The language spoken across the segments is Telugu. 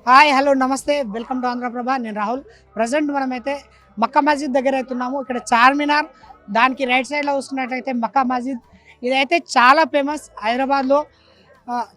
హాయ్ హలో నమస్తే వెల్కమ్ టు ఆంధ్రప్రభ. నేను రాహుల్. ప్రజెంట్ మనమైతే మక్కా మస్జిద్ దగ్గర అవుతున్నాము. ఇక్కడ చార్మినార్ దానికి రైట్ సైడ్లో వస్తున్నట్లయితే మక్కా మస్జిద్. ఇదైతే చాలా ఫేమస్ హైదరాబాద్లో.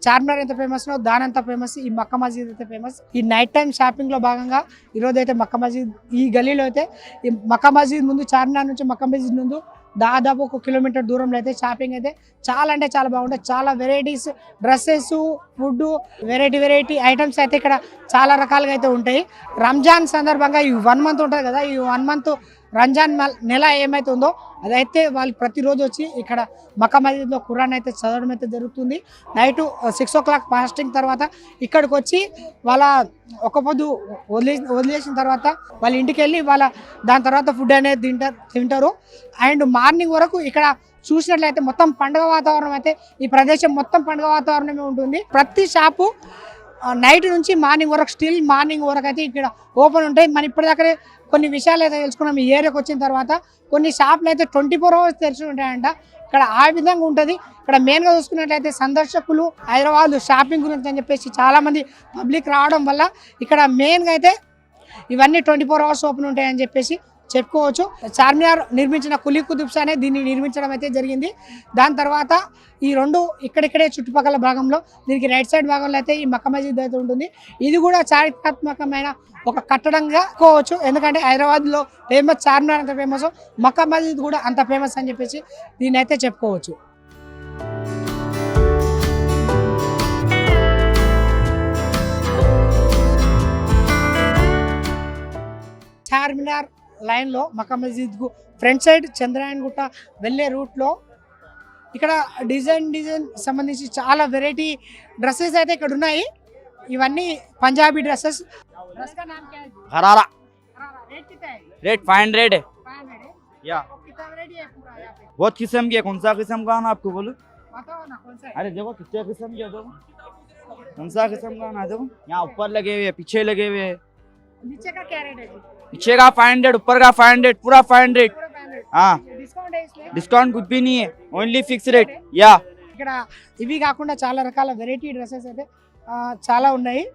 చార్మినార్ ఎంత ఫేమస్నో దాని అంత ఫేమస్ ఈ మక్కా మస్జిద్ అయితే ఫేమస్. ఈ నైట్ టైం షాపింగ్లో భాగంగా ఈరోజు అయితే మక్కా మస్జిద్ ఈ గలీలో అయితే ఈ మక్కా మస్జిద్ ముందు చార్మినార్ నుంచి మక్కా మస్జిద్ ముందు దాదాపు 1 కిలోమీటర్ దూరంలో అయితే షాపింగ్ అయితే చాలా అంటే చాలా బాగుంటాయి. చాలా varieties dresses, food, variety items అయితే ఇక్కడ చాలా రకాలుగా అయితే ఉంటాయి. రంజాన్ సందర్భంగా ఈ 1 మంత్ ఉంటుంది కదా, ఈ 1 మంత్ రంజాన్ నెల ఏమైతే ఉందో అదైతే వాళ్ళు ప్రతిరోజు వచ్చి ఇక్కడ మక్కా మస్జిద్లో ఖురాన్ అయితే చదవడం అయితే జరుగుతుంది. నైట్ 6 o'clock ఫాస్టింగ్ తర్వాత ఇక్కడికి వచ్చి వాళ్ళ ఒక పొద్దు వదిలేసిన తర్వాత వాళ్ళ ఇంటికి వెళ్ళి దాని తర్వాత ఫుడ్ అనేది తింటారు. అండ్ మార్నింగ్ వరకు ఇక్కడ చూసినట్లయితే మొత్తం పండుగ వాతావరణం అయితే ఈ ప్రదేశం మొత్తం పండుగ వాతావరణమే ఉంటుంది. ప్రతి షాపు నైట్ నుంచి మార్నింగ్ వరకు స్టిల్ మార్నింగ్ వరకు అయితే ఇక్కడ ఓపెన్ ఉంటాయి. మనం ఇప్పటిదాకా కొన్ని విషయాలు అయితే తెలుసుకున్నాం. ఈ ఏరియాకి వచ్చిన తర్వాత కొన్ని షాపులు అయితే 24 hours తెరిచి ఉంటాయంట. ఇక్కడ ఆ విధంగా ఉంటుంది. ఇక్కడ మెయిన్గా చూసుకున్నట్లయితే సందర్శకులు హైదరాబాద్ షాపింగ్ గురించి అని చెప్పేసి చాలామంది పబ్లిక్ రావడం వల్ల ఇక్కడ మెయిన్గా అయితే ఇవన్నీ 24 hours ఓపెన్ ఉంటాయని చెప్పేసి చెప్పుకోవచ్చు. చార్మినార్ నిర్మించిన కులీ కుతుబ్ షా దీన్ని నిర్మించడం అయితే జరిగింది. దాని తర్వాత ఈ రెండు ఇక్కడిక్కడే చుట్టుపక్కల భాగంలో దీనికి రైట్ సైడ్ భాగంలో అయితే ఈ మక్కా మస్జిద్ అయితే ఉంటుంది. ఇది కూడా చారిత్రాత్మకమైన ఒక కట్టడంగా కోవచ్చు. ఎందుకంటే హైదరాబాద్లో ఫేమస్ చార్మినార్ అంత ఫేమస్, మక్కా మస్జిద్ కూడా అంత ఫేమస్ అని చెప్పేసి దీన్ని అయితే చెప్పుకోవచ్చు. చార్మినార్ లైన్లో మక్కా మస్జిద్కు ఫ్రంట్ సైడ్ చంద్రాయన్ గుట్ట వెళ్ళే రూట్లో ఇక్కడ డిజైన్ సంబంధించి చాలా వెరైటీ డ్రెస్సెస్ అయితే ఇక్కడ ఉన్నాయి. ఇవన్నీ పంజాబీ డ్రెస్సెస్. गरारा रेट 500 है या बहुत किस्म की है. कौन सा किस्म का ना आपको बोलूं? अरे देखो कितने किस्म के देखो, कौन सा किस्म का ना देखो. यहाँ ऊपर लगे हुए पीछे लगे हुए. नीचे का क्या रेट है जी? पीछे का 500, ऊपर का 500, पूरा 500. हाँ డిస్కౌంట్ है इसमें? डिस्काउंट कुछ भी नहीं है, ओनली फिक्स रेट. या ఇక్కడ ఇవి కాకుండా చాలా రకాల వెరైటీ డ్రెస్సెస్ అయితే చాలా ఉన్నాయి.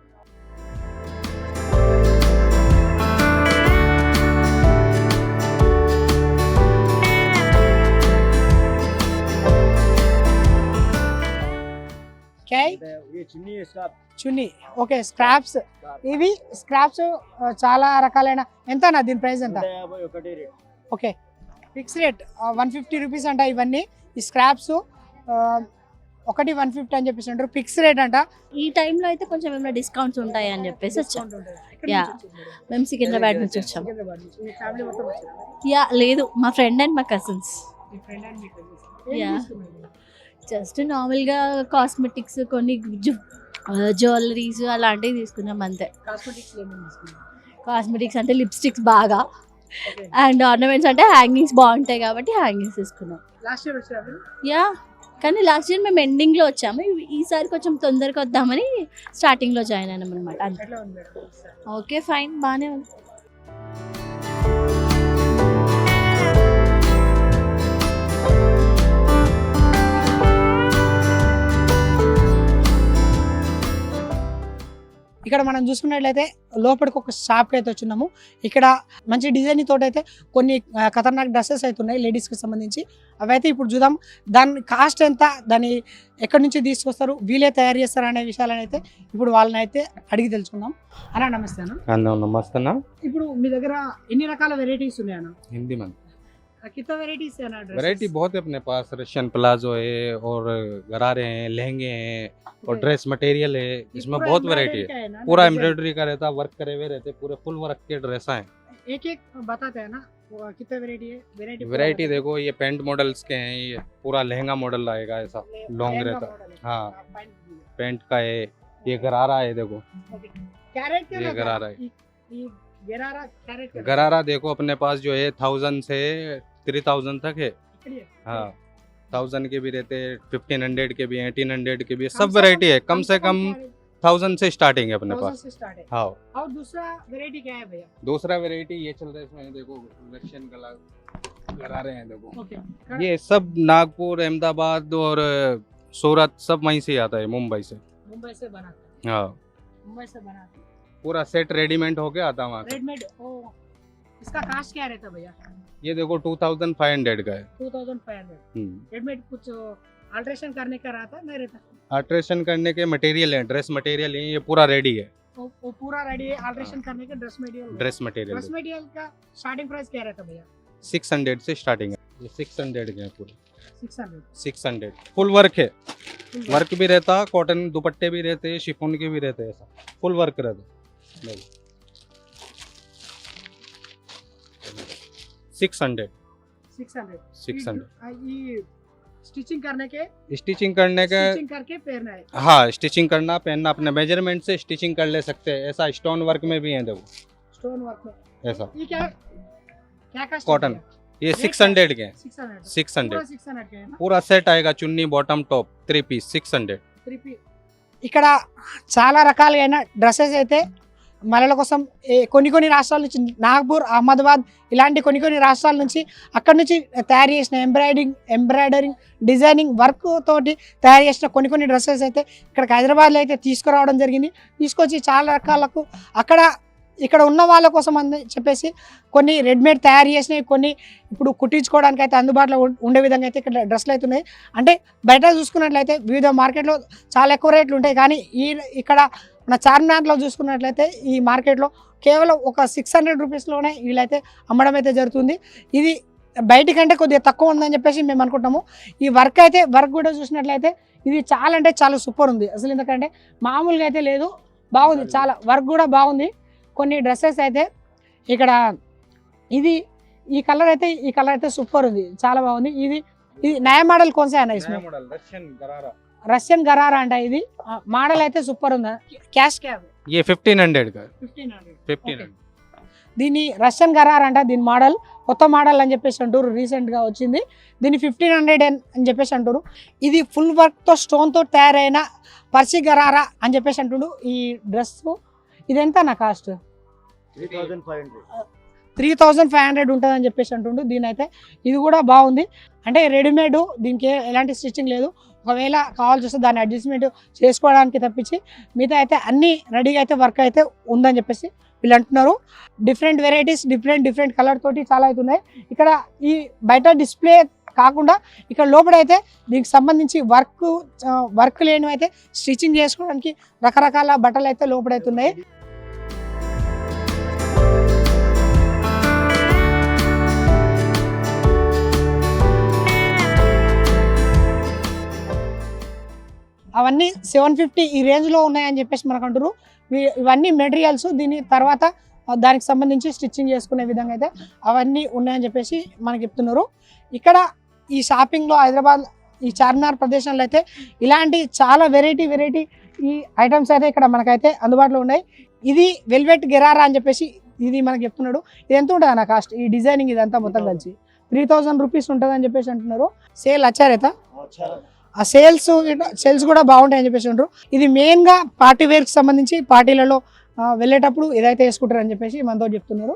చున్నీ ఓకే. స్క్రాప్స్, ఇవి స్క్రాప్స్ చాలా రకాలైన. ఎంతనా దీని ప్రైస్ ఎంత? ఓకే ఫిక్స్ రేట్ 150 రూపీస్ అంట. ఇవన్నీ ఈ స్క్రాప్స్ ఒకటి 150 అని చెప్పేసి అంటారు. ఫిక్స్ రేట్ అంట. ఈ టైంలో అయితే కొంచెం ఏమైనా డిస్కౌంట్స్ ఉంటాయి అని చెప్పేసి వచ్చాం. యా మేము సికింద్రాబాద్ నుంచి వచ్చాం. యా లేదు, మా ఫ్రెండ్ అండ్ మా కజిన్స్. యా జస్ట్ నార్మల్గా కాస్మెటిక్స్, కొన్ని జ్యువెలరీస్ అలాంటివి తీసుకున్నాం అంతే. కాస్మెటిక్స్ అంటే లిప్స్టిక్స్ బాగా, అండ్ ఆర్నమెంట్స్ అంటే హ్యాంగింగ్స్ బాగుంటాయి కాబట్టి హ్యాంగింగ్స్ తీసుకున్నాం. యా కానీ లాస్ట్ ఇయర్ మేము ఎండింగ్లో వచ్చాము. ఈసారి కొంచెం తొందరగా వద్దామని స్టార్టింగ్లో జాయిన్ అయినాం అనమాట. ఓకే ఫైన్, బాగానే ఉంది. ఇక్కడ మనం చూసుకున్నట్లయితే లోపలికి ఒక షాప్కి అయితే వచ్చినాము. ఇక్కడ మంచి డిజైన్ తోటి అయితే కొన్ని ఖతర్నాక్ డ్రెస్సెస్ అయితే ఉన్నాయి లేడీస్కి సంబంధించి. అవి అయితే ఇప్పుడు చూద్దాం. దాని కాస్ట్ ఎంత, దాన్ని ఎక్కడి నుంచి తీసుకొస్తారు, వీళ్ళే తయారు చేస్తారు అనే విషయాలను అయితే ఇప్పుడు వాళ్ళని అయితే అడిగి తెలుసుకుందాం. అన్న నమస్తే అన్న. नमस्ते ना. ఇప్పుడు మీ దగ్గర ఎన్ని రకాల వెరైటీస్ ఉన్నాయి అన్న? हिंदी में कितना वेराइटीज है ना? वैरायटी बहुत है अपने पास. रशियन प्लाजो है और गरारे हैं, लहंगे हैं और ड्रेस मटेरियल है. इसमें बहुत वैरायटी है. पूरा एम्ब्रॉयडरी का रहता, वर्क करे हुए रहते, पूरे फुल वर्क के ड्रेस हैं. एक एक बताते हैं ना कितना वेराइटी है? वैरायटी देखो, ये पैंट मॉडल्स के हैं. ये पूरा लहंगा मॉडल आएगा, ऐसा लॉन्ग रहता. हाँ पैंट का है. ये गरारा है देखो, क्या रेट क्या ये गरारा है. ये गरारा क्या रेट? गरारा देखो अपने पास जो है 1000 से 3000 तक है. हाँ 1000 के भी रहते हैं, 1500 के भी हैं, 1800 के भी, सब वैरायटी है. कम से कम 1000 से स्टार्टिंग है अपने पास. हाँ और दूसरा वेराइटी क्या है भैया? दूसरा वैरायटी ये चल रहा है इसमें देखो, रशियन गरारे हैं देखो. ये सब नागपुर, अहमदाबाद और सूरत सब वहीं से आता है, मुंबई से. मुंबई से बनाते हैं. हाँ मुंबई से बनाते हैं. पूरा सेट रेडीमेड होके आता वहाँ से। रेडीमेड ओ इसका कास्ट क्या रहता है भैया? ये देखो 2500 का है। 2500 रेडीमेड कुछ अल्ट्रेशन करने का रहता नहीं रहता? अल्ट्रेशन करने के मटेरियल है, ड्रेस मटेरियल है, ये पूरा रेडी है। वो पूरा रेडी है अल्ट्रेशन करने के dress material. Dress material dress material का स्टार्टिंग प्राइस क्या रहता है भैया? 600 से स्टार्टिंग है। ये 600 के हैं पूरे। 600 फुल वर्क है, वर्क भी रहता, कॉटन दुपट्टे भी रहते, शिफॉन के भी रहते, ऐसा फुल वर्क रहता। 600 ये स्टिचिंग करने के स्टिचिंग करने के स्टिचिंग करके पहनना है। हाँ, स्टिचिंग करना पहनना अपने मेजरमेंट से स्टिचिंग कर ले सकते हैं। ऐसा स्टोन वर्क में भी है, देखो स्टोन वर्क में ऐसा ये क्या का कॉटन। ये 600 के हैं। 600 600 600 के है ना? पूरा सेट आएगा, चुन्नी बॉटम टॉप 3 पीस 600। ఇక్కడ చాలా రకాలైన డ్రెస్సెస్ అయితే మహిళల కోసం కొన్ని రాష్ట్రాల నుంచి నాగ్పూర్, అహ్మదాబాద్ ఇలాంటి కొన్ని రాష్ట్రాల నుంచి అక్కడ నుంచి తయారు చేసిన ఎంబ్రాయిడరింగ్ డిజైనింగ్ వర్క్ తోటి తయారు చేసిన కొన్ని డ్రెస్సెస్ అయితే ఇక్కడికి హైదరాబాద్లో అయితే తీసుకురావడం జరిగింది. తీసుకొచ్చి చాలా రకాలకు ఇక్కడ ఉన్న వాళ్ళ కోసం అని చెప్పేసి కొన్ని రెడీమేడ్ తయారు చేసినవి, కొన్ని ఇప్పుడు కుట్టించుకోవడానికి అయితే అందుబాటులో ఉండే విధంగా అయితే ఇక్కడ డ్రెస్సులు అయితే ఉన్నాయి. అంటే బయట చూసుకున్నట్లయితే వివిధ మార్కెట్లో చాలా ఎక్కువ రేట్లు ఉంటాయి, కానీ ఇక్కడ మన చార్మినార్లో చూసుకున్నట్లయితే ఈ మార్కెట్లో కేవలం ఒక 600 రూపీస్లోనే వీళ్ళైతే అమ్మడం అయితే జరుగుతుంది. ఇది బయటికంటే కొద్దిగా తక్కువ ఉందని చెప్పేసి మేము అనుకుంటాము. ఈ వర్క్ కూడా చూసినట్లయితే ఇది చాలా అంటే చాలా సూపర్ ఉంది అసలు. ఎందుకంటే మామూలుగా అయితే లేదు, బాగుంది, చాలా వర్క్ కూడా బాగుంది. కొన్ని డ్రెస్సెస్ అయితే ఇక్కడ ఈ కలర్ అయితే సూపర్ ఉంది, చాలా బాగుంది. ఇది నయా మోడల్ కోన్సా है ना इसमें? రష్యన్ గరారా అంట. ఇది మోడల్ అయితే సూపర్ ఉంది. క్యాష్ క్యా ये 1500 का 1500 దీని రష్యన్ గరారా అంట. దీని మోడల్ కొత్త మోడల్ అని చెప్పేసి అంటారు, రీసెంట్గా వచ్చింది. దీన్ని 1500 అని చెప్పేసి అంటారు. ఇది ఫుల్ వర్క్తో స్టోన్తో తయారైన పర్సి గరారా అని చెప్పేసి అంటుండు. ఈ డ్రెస్ ఇది ఎంత నా కాస్ట్? 3500 ఉంటుంది అని చెప్పేసి అంటుండు. దీని అయితే ఇది కూడా బాగుంది. అంటే రెడీమేడ్, దీనికి ఎలాంటి స్టిచ్చింగ్ లేదు. ఒకవేళ కావాల్సి వస్తే దాన్ని అడ్జస్ట్మెంట్ చేసుకోవడానికి తప్పించి మిగతా అయితే అన్ని రెడీగా అయితే వర్క్ అయితే ఉందని చెప్పేసి వీళ్ళు అంటున్నారు. డిఫరెంట్ వెరైటీస్, డిఫరెంట్ కలర్ తోటి చాలా అయితే ఉన్నాయి. ఇక్కడ ఈ బయట డిస్ప్లే కాకుండా ఇక్కడ లోపల అయితే దీనికి సంబంధించి వర్క్ లేనివి అయితే స్టిచ్చింగ్ చేసుకోవడానికి రకరకాల బట్టలు అయితే లోపల అయితే ఉన్నాయి. అవన్నీ 750 ఈ రేంజ్లో ఉన్నాయని చెప్పేసి మనకు అంటారు. ఇవన్నీ మెటీరియల్స్, దీని తర్వాత దానికి సంబంధించి స్టిచ్చింగ్ చేసుకునే విధంగా అయితే అవన్నీ ఉన్నాయని చెప్పేసి మనకు చెప్తున్నారు. ఇక్కడ ఈ షాపింగ్లో హైదరాబాద్ ఈ చార్మినార్ ప్రదేశంలో అయితే ఇలాంటి చాలా వెరైటీ ఈ ఐటమ్స్ అయితే ఇక్కడ మనకైతే అందుబాటులో ఉన్నాయి. ఇది వెల్వెట్ గెరారా అని చెప్పేసి ఇది మనకు చెప్తున్నాడు. ఇది ఎంత ఉంటుంది అన్న కాస్ట్? ఈ డిజైనింగ్ ఇదంతా మొత్తం కలిసి 3000 రూపీస్ ఉంటుంది అని చెప్పేసి అంటున్నారు. సేల్ వచ్చారైతే ఆ సేల్స్ కూడా బాగుంటాయని చెప్పేసి అంటారు. ఇది మెయిన్గా పార్టీ వేర్కి సంబంధించి పార్టీలలో వెళ్ళేటప్పుడు ఏదైతే వేసుకుంటారని చెప్పేసి మనతో చెప్తున్నారు.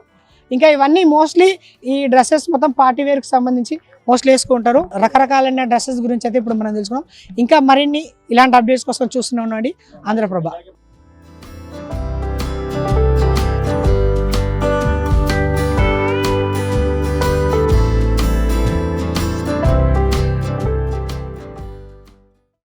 ఇంకా ఇవన్నీ మోస్ట్లీ ఈ డ్రెస్సెస్ మొత్తం పార్టీ వేర్కి సంబంధించి మోస్ట్లీ వేసుకుంటారు. రకరకాలైన డ్రెస్సెస్ గురించి అయితే ఇప్పుడు మనం తెలుసుకున్నాం. ఇంకా మరిన్ని ఇలాంటి అప్డేట్స్ కోసం చూస్తూనే ఉండండి ఆంధ్రప్రభ.